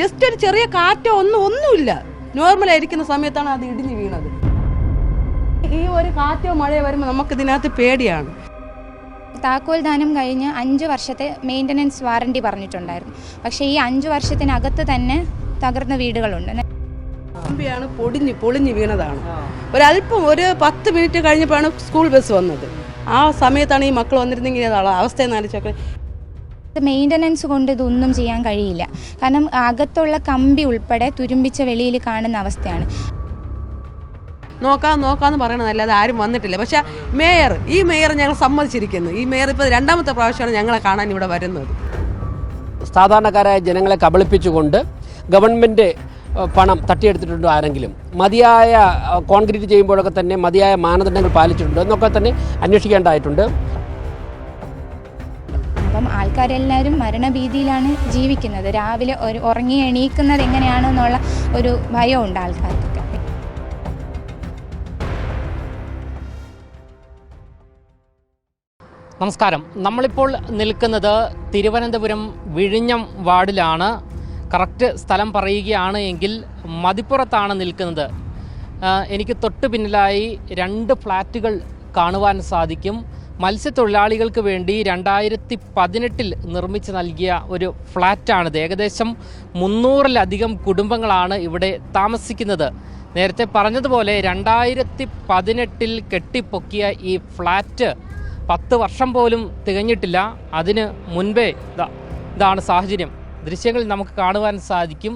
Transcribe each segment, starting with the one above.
Just ഒരു ചെറിയ കാറ്റോ ഒന്നുമില്ല. നോർമലായിരിക്കുന്ന സമയത്താണ് അത് ഇടിഞ്ഞു വീണത്. ഈ ഒരു കാറ്റോ മഴയോ വരുമ്പോൾ നമുക്ക് ഇതിനകത്ത് പേടിയാണ്. താക്കോൽ ദാനം കഴിഞ്ഞ് 5 വർഷത്തെ മെയിൻ്റനൻസ് വാറണ്ടി പറഞ്ഞിട്ടുണ്ടായിരുന്നു. പക്ഷേ ഈ 5 വർഷത്തിനകത്ത് തന്നെ തകർന്ന വീടുകളുണ്ട്. കമ്പിയാണ് പൊളിഞ്ഞ് വീണതാണ്. ഒരല്പം ഒരു 10 മിനിറ്റ് കഴിഞ്ഞപ്പോഴാണ് സ്കൂൾ ബസ് വന്നത്. ആ സമയത്താണ് ഈ മക്കൾ വന്നിരുന്നെങ്കിൽ അവസ്ഥ എന്നാലോചിച്ചൊക്കെ. മെയിൻ്റനൻസ് കൊണ്ട് ഇതൊന്നും ചെയ്യാൻ കഴിയില്ല. കാരണം അകത്തുള്ള കമ്പി ഉൾപ്പെടെ തുരുമ്പിച്ച വെളിയിൽ കാണുന്ന അവസ്ഥയാണ്. നോക്കാന്ന് പറയണതല്ലാതെ ആരും വന്നിട്ടില്ല. പക്ഷെ ഈ മേയർ ഞങ്ങൾ സമ്മതിച്ചിരിക്കുന്നു. ഈ മേയർ ഇപ്പോൾ 2ാമത്തെ പ്രാവശ്യമാണ് ഞങ്ങളെ കാണാൻ ഇവിടെ വരുന്നത്. സാധാരണക്കാരായ ജനങ്ങളെ കബളിപ്പിച്ചുകൊണ്ട് ഗവൺമെൻറ് പണം തട്ടിയെടുത്തിട്ടുണ്ടോ ആരെങ്കിലും, മതിയായ കോൺക്രീറ്റ് ചെയ്യുമ്പോഴൊക്കെ തന്നെ മതിയായ മാനദണ്ഡങ്ങൾ പാലിച്ചിട്ടുണ്ടോ എന്നൊക്കെ തന്നെ അന്വേഷിക്കേണ്ടതായിട്ടുണ്ട്. അപ്പം ആൾക്കാരെല്ലാവരും മരണഭീതിയിലാണ് ജീവിക്കുന്നത്. രാവിലെ ഉറങ്ങി എണീക്കുന്നത് എങ്ങനെയാണെന്നുള്ള ഒരു ഭയമുണ്ട് ആൾക്കാർക്കൊക്കെ. നമസ്കാരം. നമ്മളിപ്പോൾ നിൽക്കുന്നത് തിരുവനന്തപുരം വിഴിഞ്ഞം വാർഡിലാണ്. കറക്റ്റ് സ്ഥലം പറയുകയാണ് എങ്കിൽ മതിപ്പുറത്താണ് നിൽക്കുന്നത്. എനിക്ക് തൊട്ട് പിന്നിലായി 2 ഫ്ലാറ്റുകൾ കാണുവാൻ സാധിക്കും. മത്സ്യത്തൊഴിലാളികൾക്ക് വേണ്ടി 2018 നിർമ്മിച്ച് നൽകിയ ഒരു ഫ്ലാറ്റാണിത്. ഏകദേശം 300-ലധികം കുടുംബങ്ങളാണ് ഇവിടെ താമസിക്കുന്നത്. നേരത്തെ പറഞ്ഞതുപോലെ 2018 കെട്ടിപ്പൊക്കിയ ഈ ഫ്ലാറ്റ് 10 വർഷം പോലും തികഞ്ഞിട്ടില്ല. അതിന് മുൻപേ ഇതാണ് സാഹചര്യം. ദൃശ്യങ്ങളിൽ നമുക്ക് കാണുവാൻ സാധിക്കും.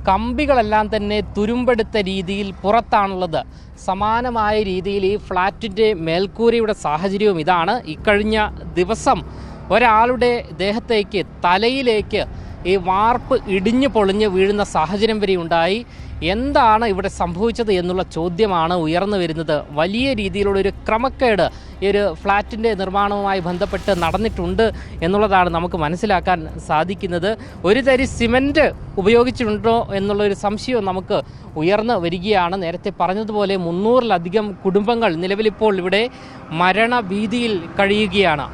കമ്പികളെല്ലാം തന്നെ തുരുമ്പെടുത്ത രീതിയിൽ പുറത്താണുള്ളത്. സമാനമായ രീതിയിൽ ഈ ഫ്ലാറ്റിൻ്റെ മേൽക്കൂരയുടെ സാഹചര്യവും ഇതാണ്. ഇക്കഴിഞ്ഞ ദിവസം ഒരാളുടെ ദേഹത്തേക്ക്, തലയിലേക്ക് ഈ വാർപ്പ് ഇടിഞ്ഞു പൊളിഞ്ഞ് വീഴുന്ന സാഹചര്യം വരെ ഉണ്ടായി. എന്താണ് ഇവിടെ സംഭവിച്ചത് എന്നുള്ള ചോദ്യമാണ് ഉയർന്നു വരുന്നത്. വലിയ രീതിയിലുള്ളൊരു ക്രമക്കേട് ഈ ഒരു ഫ്ലാറ്റിൻ്റെ നിർമ്മാണവുമായി ബന്ധപ്പെട്ട് നടന്നിട്ടുണ്ട് എന്നുള്ളതാണ് നമുക്ക് മനസ്സിലാക്കാൻ സാധിക്കുന്നത്. ഒരു തരി സിമൻറ്റ് ഉപയോഗിച്ചിട്ടുണ്ടോ എന്നുള്ളൊരു സംശയവും നമുക്ക് ഉയർന്നു വരികയാണ്. നേരത്തെ പറഞ്ഞതുപോലെ 300-ലധികം കുടുംബങ്ങൾ നിലവിലിപ്പോൾ ഇവിടെ മരണഭീതിയിൽ കഴിയുകയാണ്.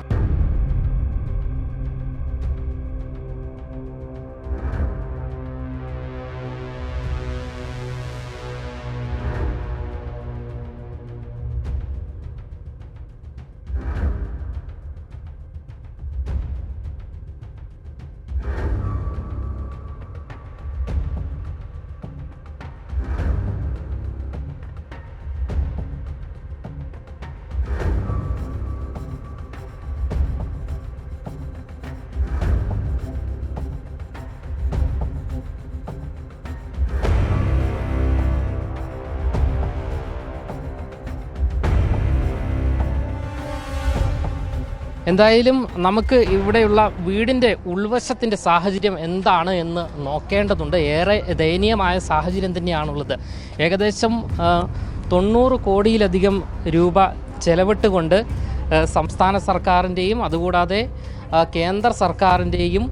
എന്തായാലും നമുക്ക് ഇവിടെയുള്ള വീടിൻ്റെ ഉൾവശത്തിൻ്റെ സാഹചര്യം എന്താണ് എന്ന് നോക്കേണ്ടതുണ്ട്. ഏറെ ദയനീയമായ സാഹചര്യം തന്നെയാണുള്ളത്. ഏകദേശം 90 കോടിയിലധികം രൂപ ചെലവിട്ടുകൊണ്ട് സംസ്ഥാന സർക്കാരിൻ്റെയും അതുകൂടാതെ കേന്ദ്ര സർക്കാരിൻ്റെയും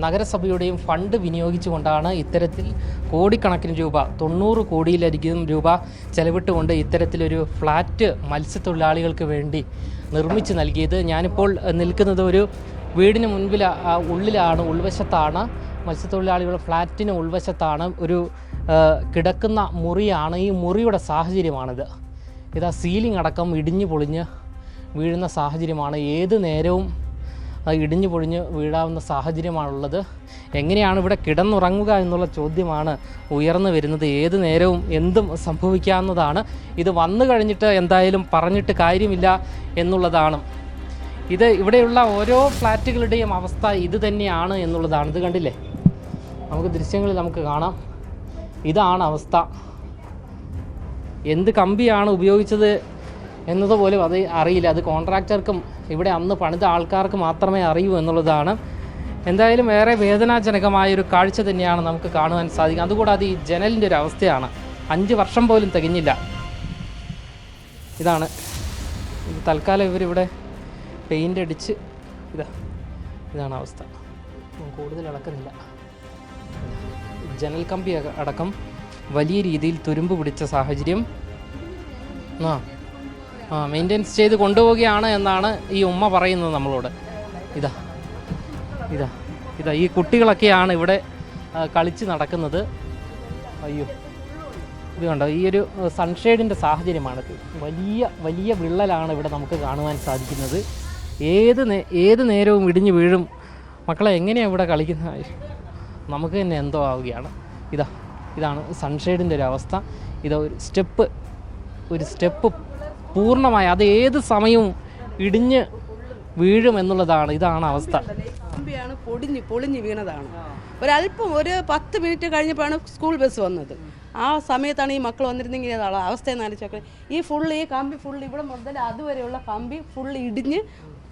നഗരസഭയുടെയും ഫണ്ട് വിനിയോഗിച്ചുകൊണ്ടാണ് ഇത്തരത്തിൽ കോടിക്കണക്കിന് രൂപ, 90 കോടിയിലധികം രൂപ ചെലവിട്ടുകൊണ്ട് ഇത്തരത്തിലൊരു ഫ്ലാറ്റ് മത്സ്യത്തൊഴിലാളികൾക്ക് വേണ്ടി നിർമ്മിച്ച് നൽകിയത്. ഞാനിപ്പോൾ നിൽക്കുന്നത് ഒരു വീടിന് മുൻപിൽ ഉൾവശത്താണ്. മത്സ്യത്തൊഴിലാളികളുടെ ഫ്ലാറ്റിന് ഉൾവശത്താണ് ഒരു കിടക്കുന്ന മുറിയാണ്. ഈ മുറിയുടെ സാഹചര്യമാണിത്. സീലിംഗ് അടക്കം ഇടിഞ്ഞു പൊളിഞ്ഞ് വീഴുന്ന സാഹചര്യമാണ്. ഏത് നേരവും ഇടിഞ്ഞു പൊളിഞ്ഞ് വീഴാവുന്ന സാഹചര്യമാണുള്ളത്. എങ്ങനെയാണ് ഇവിടെ കിടന്നുറങ്ങുക എന്നുള്ള ചോദ്യമാണ് ഉയർന്നു വരുന്നത്. ഏത് നേരവും എന്തും സംഭവിക്കാവുന്നതാണ്. ഇത് വന്നു കഴിഞ്ഞിട്ട് എന്തായാലും പറഞ്ഞിട്ട് കാര്യമില്ല എന്നുള്ളതാണ്. ഇവിടെയുള്ള ഓരോ ഫ്ലാറ്റുകളുടെയും അവസ്ഥ ഇത് തന്നെയാണ് എന്നുള്ളതാണ്. ഇത് കണ്ടില്ലേ, നമുക്ക് ദൃശ്യങ്ങളിൽ നമുക്ക് കാണാം. ഇതാണ് അവസ്ഥ. എന്ത് കമ്പിയാണ് ഉപയോഗിച്ചത് എന്നതുപോലും അത് അറിയില്ല. അത് കോൺട്രാക്ടർക്കും ഇവിടെ അന്ന് പണിത ആൾക്കാർക്ക് മാത്രമേ അറിയൂ എന്നുള്ളതാണ്. എന്തായാലും ഏറെ വേദനാജനകമായൊരു കാഴ്ച തന്നെയാണ് നമുക്ക് കാണുവാൻ സാധിക്കുക. അതുകൂടാതെ ഈ ജനലിൻ്റെ ഒരു അവസ്ഥയാണ്. 5 വർഷം പോലും തികഞ്ഞില്ല. ഇതാണ് തൽക്കാലം ഇവരിവിടെ പെയിൻ്റ് അടിച്ച് ഇതാണ് അവസ്ഥ. കൂടുതൽ അടക്കുന്നില്ല. ജനൽ കമ്പി അടക്കം വലിയ രീതിയിൽ തുരുമ്പ് പിടിച്ച സാഹചര്യം. മെയിൻ്റെനൻസ് ചെയ്ത് കൊണ്ടുപോവുകയാണ് എന്നാണ് ഈ ഉമ്മ പറയുന്നത് നമ്മളോട്. ഇതാ ഈ കുട്ടികളൊക്കെയാണ് ഇവിടെ കളിച്ച് നടക്കുന്നത്. അയ്യോ, ഇത് കണ്ടോ, ഈ ഒരു സൺഷെയ്ഡിൻ്റെ സാഹചര്യമാണ്. വലിയ വലിയ വിള്ളലാണ് ഇവിടെ നമുക്ക് കാണുവാൻ സാധിക്കുന്നത്. ഏത് നേരവും ഇടിഞ്ഞു വീഴും. മക്കളെ എങ്ങനെയാണ് ഇവിടെ കളിക്കുന്നത്? നമുക്ക് തന്നെ എന്തോ ആവുകയാണ്. ഇതാണ് സൺഷെയ്ഡിൻ്റെ ഒരു അവസ്ഥ. ഒരു സ്റ്റെപ്പ് പൂർണ്ണമായി അത് ഏത് സമയവും ഇടിഞ്ഞ് വീഴുമെന്നുള്ളതാണ്. ഇതാണ് അവസ്ഥ. കമ്പിയാണ് പൊളിഞ്ഞ് വീണതാണ്. ഒരല്പം ഒരു 10 മിനിറ്റ് കഴിഞ്ഞപ്പോഴാണ് സ്കൂൾ ബസ് വന്നത്. ആ സമയത്താണ് ഈ മക്കൾ വന്നിരുന്നെങ്കിൽ അവസ്ഥയെന്ന് ആലോചിച്ചോക്കെ. ഈ കമ്പി ഫുള്ള് ഇവിടെ മുതൽ അതുവരെയുള്ള കമ്പി ഫുള്ള് ഇടിഞ്ഞ്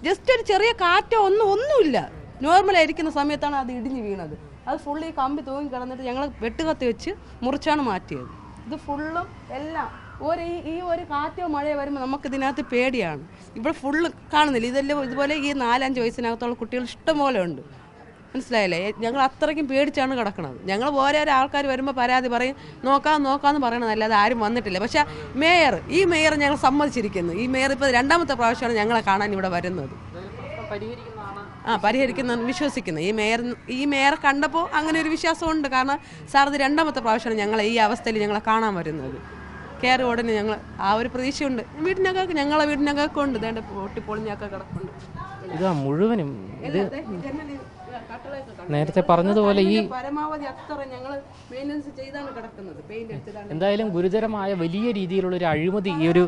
ജസ്റ്റ് ഒരു ചെറിയ കാറ്റോ ഒന്നുമില്ല, നോർമലായിരിക്കുന്ന സമയത്താണ് അത് ഇടിഞ്ഞ് വീണത്. അത് ഫുള്ള് ഈ കമ്പി തൂങ്ങി കിടന്നിട്ട് ഞങ്ങൾ വെട്ടുകത്തി വെച്ച് മുറിച്ചാണ് മാറ്റിയത്. ഇത് ഫുള്ളും എല്ലാം ഈ ഒരു കാറ്റോ മഴയോ വരുമ്പോൾ നമുക്ക് ഇതിനകത്ത് പേടിയാണ്. ഇവിടെ ഫുള്ള് കാണുന്നില്ല. ഇതെല്ലാം ഇതുപോലെ ഈ 4-5 വയസ്സിനകത്തുള്ള കുട്ടികൾ ഇഷ്ടംപോലെ ഉണ്ട്. മനസ്സിലായില്ലേ? ഞങ്ങൾ അത്രയ്ക്കും പേടിച്ചാണ് കിടക്കുന്നത്. ഞങ്ങൾ ഓരോ ആൾക്കാർ വരുമ്പോൾ പരാതി പറയും, നോക്കാമെന്ന് പറയണതല്ലാതെ ആരും വന്നിട്ടില്ല. പക്ഷേ ഈ മേയർ ഞങ്ങൾ സമ്മതിച്ചിരിക്കുന്നു. ഈ മേയർ ഇപ്പോൾ 2ാമത്തെ പ്രാവശ്യമാണ് ഞങ്ങളെ കാണാൻ ഇവിടെ വരുന്നത്. പരിഹരിക്കുന്ന വിശ്വസിക്കുന്നത്. ഈ മേയർ കണ്ടപ്പോൾ അങ്ങനെ ഒരു വിശ്വാസമുണ്ട്. കാരണം സാർ ഇത് 2ാമത്തെ പ്രാവശ്യമാണ് ഞങ്ങളെ ഈ അവസ്ഥയിൽ ഞങ്ങളെ കാണാൻ വരുന്നത്. കയറി ഉടനെ ഞങ്ങൾ ആ ഒരു പ്രതീക്ഷയുണ്ട്. ഞങ്ങളെ വീടിനകമൊക്കെ ഉണ്ട്. ഇതേണ്ട പൊട്ടിപ്പൊളിഞ്ഞൊക്കെ കിടപ്പുണ്ട്. ഇതാ മുഴുവനും ഇത് നേരത്തെ പറഞ്ഞതുപോലെ ഈ പരമാവധി അത്ര ഞങ്ങൾ മെയിൻ്റനൻസ് ചെയ്താണ് കിടക്കുന്നത്. എന്തായാലും ഗുരുതരമായ വലിയ രീതിയിലുള്ള ഒരു അഴിമതി ഈ ഒരു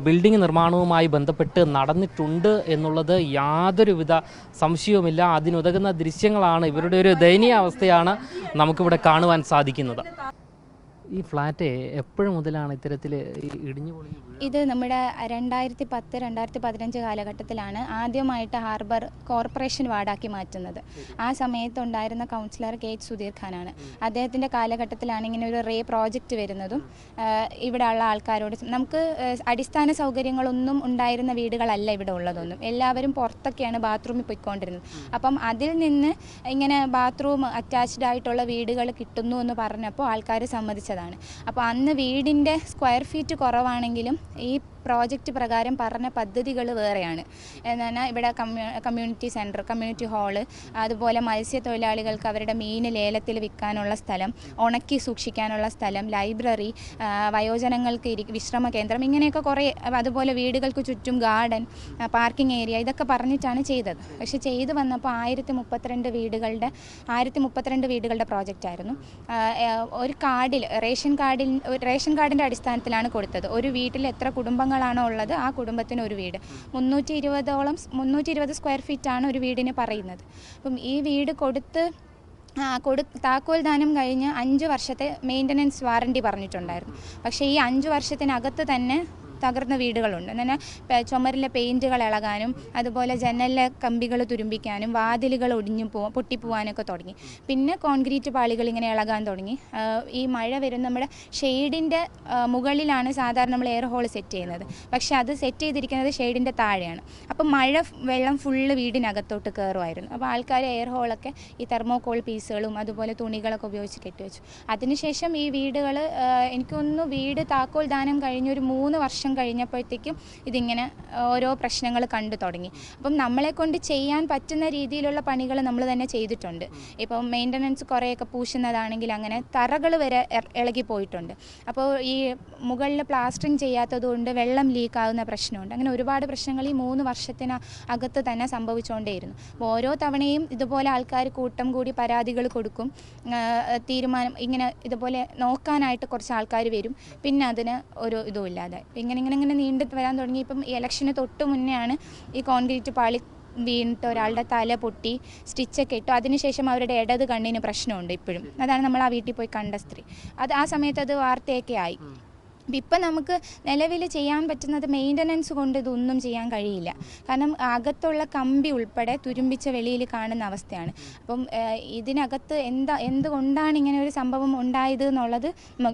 ബിൽഡിംഗ് നിർമ്മാണവുമായി ബന്ധപ്പെട്ട് നടന്നിട്ടുണ്ട് എന്നുള്ളത് യാതൊരുവിധ സംശയവുമില്ല. അതിനുതകുന്ന ദൃശ്യങ്ങളാണ്, ഇവരുടെ ഒരു ദയനീയാവസ്ഥയാണ് നമുക്കിവിടെ കാണുവാൻ സാധിക്കുന്നത്. ഈ ഫ്ലാറ്റ് എപ്പോഴും മുതലാണ് ഇത്തരത്തിൽ ഇടിഞ്ഞു പൊളിഞ്ഞു? ഇത് നമ്മുടെ 2010-2015 കാലഘട്ടത്തിലാണ് ആദ്യമായിട്ട് ഹാർബർ കോർപ്പറേഷൻ വാർഡാക്കി മാറ്റുന്നത്. ആ സമയത്തുണ്ടായിരുന്ന കൗൺസിലർ KH സുധീർ ഖാനാണ്. അദ്ദേഹത്തിൻ്റെ കാലഘട്ടത്തിലാണ് ഇങ്ങനെ ഒരു പ്രോജക്റ്റ് വരുന്നതും ഇവിടെ ഉള്ള ആൾക്കാരോട് നമുക്ക് അടിസ്ഥാന സൗകര്യങ്ങളൊന്നും ഉണ്ടായിരുന്ന വീടുകളല്ല ഇവിടെ ഉള്ളതൊന്നും. എല്ലാവരും പുറത്തൊക്കെയാണ് ബാത്റൂമിൽ പോയിക്കൊണ്ടിരുന്നത്. അപ്പം അതിൽ നിന്ന് ഇങ്ങനെ ബാത്റൂം അറ്റാച്ച്ഡ് ആയിട്ടുള്ള വീടുകൾ കിട്ടുന്നു എന്ന് പറഞ്ഞപ്പോൾ ആൾക്കാർ സമ്മതിച്ചതാണ്. അപ്പോൾ അന്ന് വീടിൻ്റെ സ്ക്വയർ ഫീറ്റ് കുറവാണെങ്കിലും ഈ പ്രോജക്റ്റ് പ്രകാരം പറഞ്ഞ പദ്ധതികൾ വേറെയാണ്. എന്നാൽ ഇവിടെ കമ്മ്യൂണിറ്റി സെൻറ്റർ, കമ്മ്യൂണിറ്റി ഹാള്, അതുപോലെ മത്സ്യത്തൊഴിലാളികൾക്ക് അവരുടെ മീൻ ലേലത്തിൽ വിൽക്കാനുള്ള സ്ഥലം, ഉണക്കി സൂക്ഷിക്കാനുള്ള സ്ഥലം, ലൈബ്രറി, വയോജനങ്ങൾക്ക് വിശ്രമ കേന്ദ്രം, ഇങ്ങനെയൊക്കെ കുറേ, അതുപോലെ വീടുകൾക്ക് ചുറ്റും ഗാർഡൻ, പാർക്കിംഗ് ഏരിയ, ഇതൊക്കെ പറഞ്ഞിട്ടാണ് ചെയ്തത്. പക്ഷെ ചെയ്തു വന്നപ്പോൾ 1032 വീടുകളുടെ പ്രോജക്റ്റായിരുന്നു. ഒരു കാർഡിൽ റേഷൻ കാർഡിൻ്റെ അടിസ്ഥാനത്തിലാണ് കൊടുത്തത്. ഒരു വീട്ടിൽ എത്ര കുടുംബങ്ങളാണോ ഉള്ളത് ആ കുടുംബത്തിന് ഒരു വീട്. 320 സ്ക്വയർ ഫീറ്റാണ് ഒരു വീടിന് പറയുന്നത്. അപ്പം ഈ വീട് താക്കോൽ ദാനം കഴിഞ്ഞ് 5 വർഷത്തെ മെയിൻ്റനൻസ് വാറണ്ടി പറഞ്ഞിട്ടുണ്ടായിരുന്നു. പക്ഷേ ഈ 5 വർഷത്തിനകത്ത് തന്നെ തകർന്ന വീടുകളുണ്ട്. എന്നാൽ ചുമരിലെ പെയിൻറ്റുകൾ ഇളകാനും അതുപോലെ ജനലിലെ കമ്പികൾ തുരുമ്പിക്കാനും വാതിലുകൾ പൊട്ടിപ്പോവാനൊക്കെ തുടങ്ങി. പിന്നെ കോൺക്രീറ്റ് പാളികൾ ഇങ്ങനെ ഇളകാൻ തുടങ്ങി. ഈ മഴ വരുന്ന നമ്മുടെ ഷെയ്ഡിൻ്റെ മുകളിലാണ് സാധാരണ നമ്മൾ എയർ ഹോൾ സെറ്റ് ചെയ്യുന്നത്. പക്ഷേ അത് സെറ്റ് ചെയ്തിരിക്കുന്നത് ഷെയ്ഡിൻ്റെ താഴെയാണ്. അപ്പം വെള്ളം ഫുള്ള് വീടിനകത്തോട്ട് കയറുമായിരുന്നു. അപ്പോൾ ആൾക്കാർ എയർ ഹോളൊക്കെ ഈ തെർമോകോൾ പീസുകളും അതുപോലെ തുണികളൊക്കെ ഉപയോഗിച്ച് കെട്ടിവെച്ചു. അതിനുശേഷം ഈ വീടുകൾ എനിക്ക് തോന്നുന്നു വീട് താക്കോൽ ദാനം കഴിഞ്ഞൊരു 3 വർഷം കഴിഞ്ഞപ്പോഴത്തേക്കും ഇതിങ്ങനെ ഓരോ പ്രശ്നങ്ങൾ കണ്ടു തുടങ്ങി. അപ്പം നമ്മളെ കൊണ്ട് ചെയ്യാൻ പറ്റുന്ന രീതിയിലുള്ള പണികൾ നമ്മൾ തന്നെ ചെയ്തിട്ടുണ്ട്. ഇപ്പം മെയിൻ്റനൻസ് കുറേയൊക്കെ പൂശുന്നതാണെങ്കിൽ അങ്ങനെ തറകൾ വരെ ഇളകി പോയിട്ടുണ്ട്. അപ്പോൾ ഈ മുകളിൽ പ്ലാസ്റ്ററിങ് ചെയ്യാത്തതുകൊണ്ട് വെള്ളം ലീക്കാവുന്ന പ്രശ്നമുണ്ട്. അങ്ങനെ ഒരുപാട് പ്രശ്നങ്ങൾ ഈ 3 വർഷത്തിനകത്ത് തന്നെ സംഭവിച്ചുകൊണ്ടേയിരുന്നു. അപ്പോൾ ഓരോ തവണയും ഇതുപോലെ ആൾക്കാർ കൂട്ടം കൂടി പരാതികൾ കൊടുക്കും. തീരുമാനം ഇങ്ങനെ ഇതുപോലെ നോക്കാനായിട്ട് കുറച്ച് ആൾക്കാർ വരും. പിന്നെ അതിന് ഒരു ഇതും ഇല്ലാതെ ഇങ്ങനെ നീണ്ടു വരാൻ തുടങ്ങി. ഇപ്പം ഈ ഇലക്ഷന് തൊട്ട് മുന്നെയാണ് ഈ കോൺക്രീറ്റ് പാളി വീണിട്ട് ഒരാളുടെ തല പൊട്ടി സ്റ്റിച്ചൊക്കെ ഇട്ടു. അതിനുശേഷം അവരുടെ ഇടത് കണ്ണിന് പ്രശ്നമുണ്ട് ഇപ്പോഴും. അതാണ് നമ്മൾ ആ വീട്ടിൽ പോയി കണ്ട സ്ത്രീ. ആ സമയത്ത് അത് വാർത്തയൊക്കെ ആയി. ഇപ്പം നമുക്ക് നിലവിൽ ചെയ്യാൻ പറ്റുന്നത് മെയിൻ്റനൻസ് കൊണ്ട് ഇതൊന്നും ചെയ്യാൻ കഴിയില്ല. കാരണം അകത്തുള്ള കമ്പി ഉൾപ്പെടെ തുരുമ്പിച്ച വെളിയിൽ കാണുന്ന അവസ്ഥയാണ്. അപ്പം ഇതിനകത്ത് എന്തുകൊണ്ടാണ് ഇങ്ങനെ ഒരു സംഭവം ഉണ്ടായത് എന്നുള്ളത്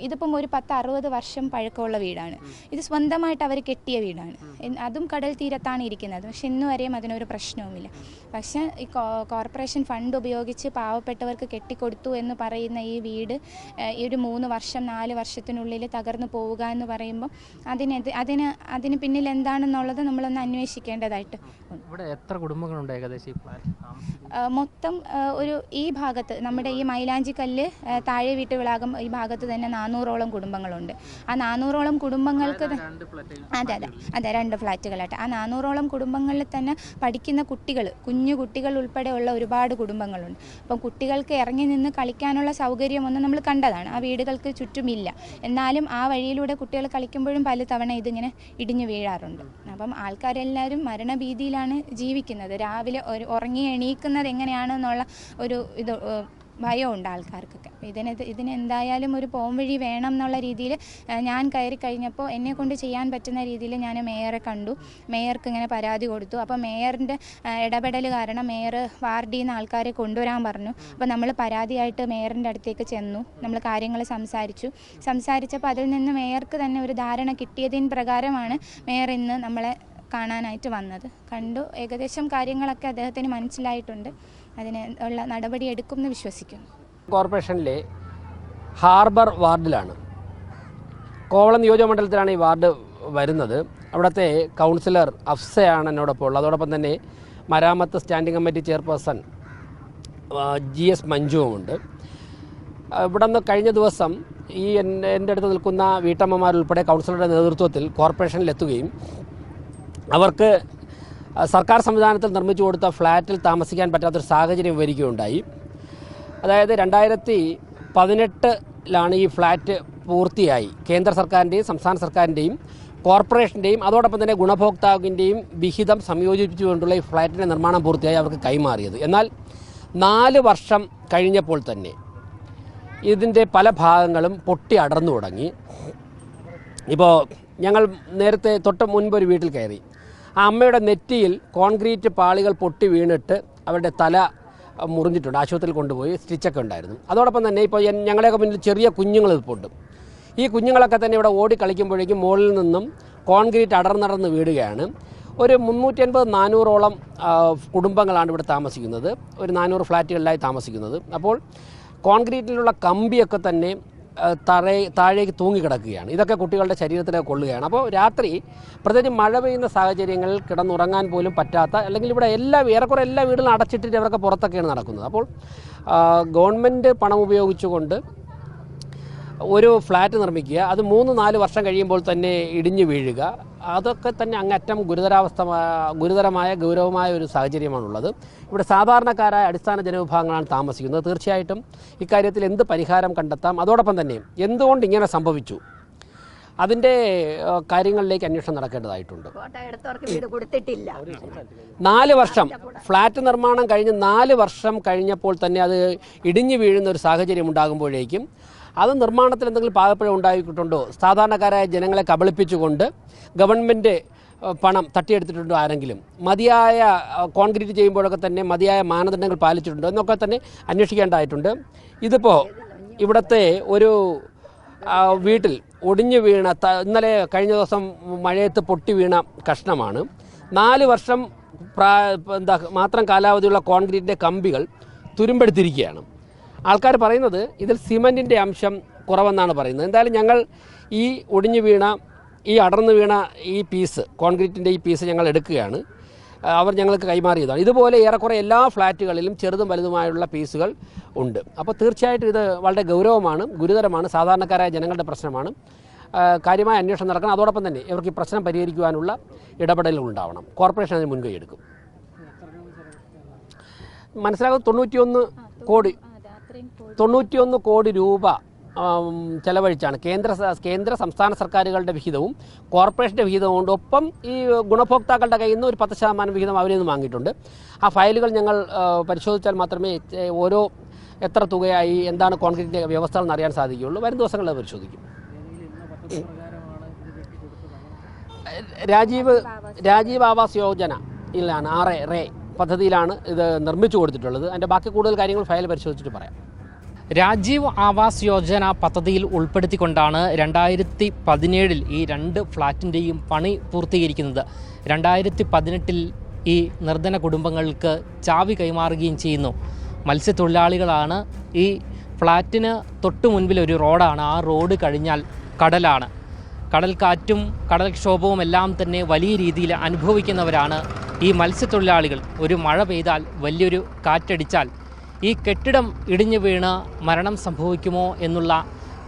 ഇതിപ്പം ഒരു 10-60 വർഷം പഴക്കമുള്ള വീടാണ്. ഇത് സ്വന്തമായിട്ട് അവർ കെട്ടിയ വീടാണ്. അതും കടൽ തീരത്താണ് ഇരിക്കുന്നത്. പക്ഷെ ഇന്ന് വരെയും അതിനൊരു പ്രശ്നവുമില്ല. പക്ഷേ ഈ കോർപ്പറേഷൻ ഫണ്ട് ഉപയോഗിച്ച് പാവപ്പെട്ടവർക്ക് കെട്ടിക്കൊടുത്തു എന്ന് പറയുന്ന ഈ വീട് ഈ ഒരു 3 വർഷം 4 വർഷത്തിനുള്ളിൽ തകർന്നു പോവുക എന്ന് പറയുമ്പോൾ അതിന് പിന്നിൽ എന്താണെന്നുള്ളത് നമ്മളൊന്ന് അന്വേഷിക്കേണ്ടതായിട്ട്. ഇവിടെ എത്ര കുടുംബങ്ങളുണ്ട് ഏകദേശം? മൊത്തം ഒരു ഈ ഭാഗത്ത് നമ്മുടെ ഈ മൈലാഞ്ചിക്കല്ല് താഴെ വീട്ടുവിളാകം ഈ ഭാഗത്ത് തന്നെ 400ഓളം കുടുംബങ്ങളുണ്ട്. ആ 400ഓളം കുടുംബങ്ങൾക്ക് അതെ 2 ഫ്ലാറ്റുകളായിട്ട് ആ 400ഓളം കുടുംബങ്ങളിൽ തന്നെ പഠിക്കുന്ന കുട്ടികൾ, കുഞ്ഞു കുട്ടികൾ ഉൾപ്പെടെയുള്ള ഒരുപാട് കുടുംബങ്ങളുണ്ട്. അപ്പം കുട്ടികൾക്ക് ഇറങ്ങി നിന്ന് കളിക്കാനുള്ള സൗകര്യമൊന്നും നമ്മൾ കണ്ടതാണ്, ആ വീടുകൾക്ക് ചുറ്റുമില്ല. എന്നാലും ആ വഴിയിലൂടെ കുട്ടികൾ കളിക്കുമ്പോഴും പലതവണ ഇതിങ്ങനെ ഇടിഞ്ഞു വീഴാറുണ്ട്. അപ്പം ആൾക്കാരെല്ലാവരും മരണഭീതിയിലാണ് ജീവിക്കുന്നത്. രാവിലെ ഉറങ്ങി എണീക്കുന്നത് എങ്ങനെയാണെന്നുള്ള ഒരു ഭയമുണ്ട് ആൾക്കാർക്കൊക്കെ. ഇതിന് എന്തായാലും ഒരു പോംവഴി വേണം എന്നുള്ള രീതിയിൽ ഞാൻ കയറി കഴിഞ്ഞപ്പോൾ എന്നെ കൊണ്ട് ചെയ്യാൻ പറ്റുന്ന രീതിയിൽ ഞാൻ മേയറെ കണ്ടു. മേയർക്ക് ഇങ്ങനെ പരാതി കൊടുത്തു. അപ്പോൾ മേയറിൻ്റെ ഇടപെടൽ കാരണം മേയർ വാർഡിൽ നിന്ന് ആൾക്കാരെ കൊണ്ടുവരാൻ പറഞ്ഞു. അപ്പോൾ നമ്മൾ പരാതിയായിട്ട് മേയറിൻ്റെ അടുത്തേക്ക് ചെന്നു. നമ്മൾ കാര്യങ്ങൾ സംസാരിച്ചപ്പോൾ അതിൽ നിന്ന് മേയർക്ക് തന്നെ ഒരു ധാരണ കിട്ടിയതിന് പ്രകാരമാണ് മേയർ ഇന്ന് നമ്മളെ കാണാനായിട്ട് വന്നത്. കണ്ടു, ഏകദേശം കാര്യങ്ങളൊക്കെ അദ്ദേഹത്തിന് മനസ്സിലായിട്ടുണ്ട്. അതിന് ഉള്ള നടപടി എടുക്കുമെന്ന് വിശ്വസിക്കുന്നു. കോർപ്പറേഷനിലെ ഹാർബർ വാർഡിലാണ്, കോവളം നിയോജകമണ്ഡലത്തിലാണ് ഈ വാർഡ് വരുന്നത്. അവിടുത്തെ കൗൺസിലർ അഫ്സയാണ് എന്നോടൊപ്പം ഉള്ളത്. അതോടൊപ്പം തന്നെ മരാമത്ത് സ്റ്റാൻഡിംഗ് കമ്മിറ്റി ചെയർപേഴ്സൺ GS മഞ്ജുവുമുണ്ട്. ഇവിടെ നിന്ന് കഴിഞ്ഞ ദിവസം ഈ എൻ്റെ അടുത്ത് നിൽക്കുന്ന വീട്ടമ്മമാരുൾപ്പെടെ കൗൺസിലറുടെ നേതൃത്വത്തിൽ കോർപ്പറേഷനിലെത്തുകയും അവർക്ക് സർക്കാർ സംവിധാനത്തിൽ നിർമ്മിച്ചു കൊടുത്ത ഫ്ലാറ്റിൽ താമസിക്കാൻ പറ്റാത്തൊരു സാഹചര്യം വിവരിക്കുകയുണ്ടായി. അതായത് 2018 ഈ ഫ്ലാറ്റ് പൂർത്തിയായി. കേന്ദ്ര സർക്കാരിൻ്റെയും സംസ്ഥാന സർക്കാരിൻ്റെയും കോർപ്പറേഷൻ്റെയും അതോടൊപ്പം തന്നെ ഗുണഭോക്താവിൻ്റെയും വിഹിതം സംയോജിപ്പിച്ചുകൊണ്ടുള്ള ഈ ഫ്ലാറ്റിൻ്റെ നിർമ്മാണം പൂർത്തിയായി അവർക്ക് കൈമാറിയത്. എന്നാൽ 4 വർഷം കഴിഞ്ഞപ്പോൾ തന്നെ ഇതിൻ്റെ പല ഭാഗങ്ങളും പൊട്ടി അടർന്നു തുടങ്ങി. ഇപ്പോൾ ഞങ്ങൾ നേരത്തെ തൊട്ട് മുൻപ് ഒരു വീട്ടിൽ കയറി. ആ അമ്മയുടെ നെറ്റിയിൽ കോൺക്രീറ്റ് പാളികൾ പൊട്ടി വീണിട്ട് അവരുടെ തല മുറിഞ്ഞിട്ടുണ്ട്. ആശുപത്രിയിൽ കൊണ്ടുപോയി സ്റ്റിച്ചൊക്കെ ഉണ്ടായിരുന്നു. അതോടൊപ്പം തന്നെ ഇപ്പോൾ ഞങ്ങളുടെയൊക്കെ മുന്നിൽ ചെറിയ കുഞ്ഞുങ്ങൾ ഇപ്പോണ്ട്. ഈ കുഞ്ഞുങ്ങളൊക്കെ തന്നെ ഇവിടെ ഓടി കളിക്കുമ്പോഴേക്കും മുകളിൽ നിന്നും കോൺക്രീറ്റ് അടർന്നടർന്ന് വീടുകയാണ്. ഒരു 350-400ഓളം കുടുംബങ്ങളാണ് ഇവിടെ താമസിക്കുന്നത്. ഒരു 400 ഫ്ലാറ്റുകളിലായി താമസിക്കുന്നത്. അപ്പോൾ കോൺക്രീറ്റിലുള്ള കമ്പിയൊക്കെ തന്നെ താഴേക്ക് തൂങ്ങിക്കിടക്കുകയാണ്. ഇതൊക്കെ കുട്ടികളുടെ ശരീരത്തിലേക്ക് കൊള്ളുകയാണ്. അപ്പോൾ രാത്രി പ്രത്യേകിച്ച് മഴ പെയ്യുന്ന സാഹചര്യങ്ങളിൽ കിടന്നുറങ്ങാൻ പോലും പറ്റാത്ത, അല്ലെങ്കിൽ ഇവിടെ ഏറെക്കുറെ എല്ലാ വീടുകളും അടച്ചിട്ടിട്ട് അവരൊക്കെ പുറത്തൊക്കെയാണ് നടക്കുന്നത്. അപ്പോൾ ഗവൺമെൻറ് പണം ഉപയോഗിച്ചുകൊണ്ട് ഒരു ഫ്ലാറ്റ് നിർമ്മിക്കുക, അത് 3-4 വർഷം കഴിയുമ്പോൾ തന്നെ ഇടിഞ്ഞു വീഴുക, അതൊക്കെ തന്നെ അങ്ങറ്റം ഗുരുതരമായ ഗൗരവമായ ഒരു സാഹചര്യമാണുള്ളത്. ഇവിടെ സാധാരണക്കാരായ അടിസ്ഥാന ജനവിഭാഗങ്ങളാണ് താമസിക്കുന്നത്. തീർച്ചയായിട്ടും ഇക്കാര്യത്തിൽ എന്ത് പരിഹാരം കണ്ടെത്താം, അതോടൊപ്പം തന്നെ എന്തുകൊണ്ട് ഇങ്ങനെ സംഭവിച്ചു, അതിൻ്റെ കാര്യങ്ങളിലേക്ക് അന്വേഷണം നടക്കേണ്ടതായിട്ടുണ്ട്. 4 വർഷം ഫ്ലാറ്റ് നിർമ്മാണം കഴിഞ്ഞ് 4 വർഷം കഴിഞ്ഞപ്പോൾ തന്നെ അത് ഇടിഞ്ഞു വീഴുന്ന ഒരു സാഹചര്യം ഉണ്ടാകുമ്പോഴേക്കും അത് നിർമ്മാണത്തിൽ എന്തെങ്കിലും പാകപ്പിഴ ഉണ്ടായിട്ടുണ്ടോ, സാധാരണക്കാരായ ജനങ്ങളെ കബളിപ്പിച്ചുകൊണ്ട് ഗവൺമെൻറ് പണം തട്ടിയെടുത്തിട്ടുണ്ടോ ആരെങ്കിലും, മതിയായ കോൺക്രീറ്റ് ചെയ്യുമ്പോഴൊക്കെ തന്നെ മതിയായ മാനദണ്ഡങ്ങൾ പാലിച്ചിട്ടുണ്ടോ എന്നൊക്കെ തന്നെ അന്വേഷിക്കേണ്ടതായിട്ടുണ്ട്. ഇതിപ്പോൾ ഇവിടുത്തെ ഒരു വീട്ടിൽ ഒടിഞ്ഞു വീണ, ഇന്നലെ കഴിഞ്ഞ ദിവസം മഴയത്ത് പൊട്ടി വീണ കഷ്ണമാണ്. 4 വർഷം മാത്രം കാലാവധിയുള്ള കോൺക്രീറ്റിൻ്റെ കമ്പികൾ തുരുമ്പെടുത്തിരിക്കുകയാണ്. ആൾക്കാർ പറയുന്നത് ഇതിൽ സിമൻറ്റിൻ്റെ അംശം കുറവെന്നാണ് പറയുന്നത്. എന്തായാലും ഞങ്ങൾ ഈ ഒടിഞ്ഞു വീണ, ഈ അടർന്നു വീണ ഈ പീസ്, കോൺക്രീറ്റിൻ്റെ ഈ പീസ് ഞങ്ങൾ എടുക്കുകയാണ്. അവർ ഞങ്ങൾക്ക് കൈമാറിയതാണ്. ഇതുപോലെ ഏറെക്കുറെ എല്ലാ ഫ്ലാറ്റുകളിലും ചെറുതും വലുതുമായുള്ള പീസുകൾ ഉണ്ട്. അപ്പോൾ തീർച്ചയായിട്ടും ഇത് വളരെ ഗൗരവമാണ്, ഗുരുതരമാണ്, സാധാരണക്കാരായ ജനങ്ങളുടെ പ്രശ്നമാണ്. കാര്യമായ അന്വേഷണം നടക്കണം. അതോടൊപ്പം തന്നെ ഇവർക്ക് ഈ പ്രശ്നം പരിഹരിക്കുവാനുള്ള ഇടപെടലുകൾ ഉണ്ടാവണം. കോർപ്പറേഷൻ അതിന് മുൻകൈ എടുക്കും. മനസ്സിലാകുന്നത് 91 കോടി രൂപ ചെലവഴിച്ചാണ് കേന്ദ്ര സംസ്ഥാന സർക്കാരുകളുടെ വിഹിതവും കോർപ്പറേഷൻ്റെ വിഹിതവും കൊണ്ട്, ഒപ്പം ഈ ഗുണഭോക്താക്കളുടെ കയ്യിൽ നിന്ന് ഒരു 10% വിഹിതം അവരിൽ നിന്ന് വാങ്ങിയിട്ടുണ്ട്. ആ ഫയലുകൾ ഞങ്ങൾ പരിശോധിച്ചാൽ മാത്രമേ ഓരോ എത്ര തുകയായി, എന്താണ് കോൺക്രീറ്റിൻ്റെ വ്യവസ്ഥകൾ എന്നറിയാൻ സാധിക്കുകയുള്ളൂ. വരും ദിവസങ്ങളിൽ പരിശോധിക്കും. രാജീവ് ആവാസ് യോജനയിലാണ്, RA പദ്ധതിയിലാണ് ഇത് നിർമ്മിച്ചു കൊടുത്തിട്ടുള്ളത്. അതിൻ്റെ ബാക്കി കൂടുതൽ കാര്യങ്ങൾ ഫയൽ പരിശോധിച്ചിട്ട് പറയാം. രാജീവ് ആവാസ് യോജന പദ്ധതിയിൽ ഉൾപ്പെടുത്തിക്കൊണ്ടാണ് 2017 ഈ 2 ഫ്ലാറ്റിൻ്റെയും പണി പൂർത്തീകരിക്കുന്നത്. 2018 ഈ നിർധന കുടുംബങ്ങൾക്ക് ചാവി കൈമാറുകയും ചെയ്യുന്നു. മത്സ്യത്തൊഴിലാളികളാണ്. ഈ ഫ്ലാറ്റിന് തൊട്ടു മുൻപിൽ ഒരു റോഡാണ്. ആ റോഡ് കഴിഞ്ഞാൽ കടലാണ്. കടൽക്കാറ്റും കടൽക്ഷോഭവും എല്ലാം തന്നെ വലിയ രീതിയിൽ അനുഭവിക്കുന്നവരാണ് ഈ മത്സ്യത്തൊഴിലാളികൾ ഒരു മഴ പെയ്താൽ വലിയൊരു കാറ്റടിച്ചാൽ ഈ കെട്ടിടം ഇടിഞ്ഞു വീണ് മരണം സംഭവിക്കുമോ എന്നുള്ള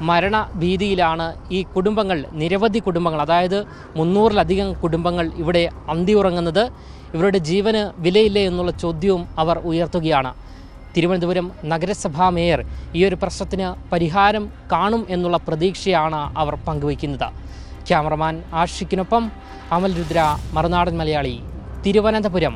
മരണഭീതിയിലാണ് ഈ കുടുംബങ്ങൾ, നിരവധി കുടുംബങ്ങൾ, അതായത് 300-ലധികം കുടുംബങ്ങൾ ഇവിടെ അന്തിയുറങ്ങുന്നത്. ഇവരുടെ ജീവന് വിലയില്ലേ എന്നുള്ള ചോദ്യവും അവർ ഉയർത്തുകയാണ്. തിരുവനന്തപുരം നഗരസഭാ മേയർ ഈ ഒരു പ്രശ്നത്തിന് പരിഹാരം കാണും എന്നുള്ള പ്രതീക്ഷയാണ് അവർ പങ്കുവയ്ക്കുന്നത്. ക്യാമറമാൻ ആഷിക്കിനൊപ്പം അമൽ രുദ്ര, മറുനാടൻ മലയാളി, തിരുവനന്തപുരം.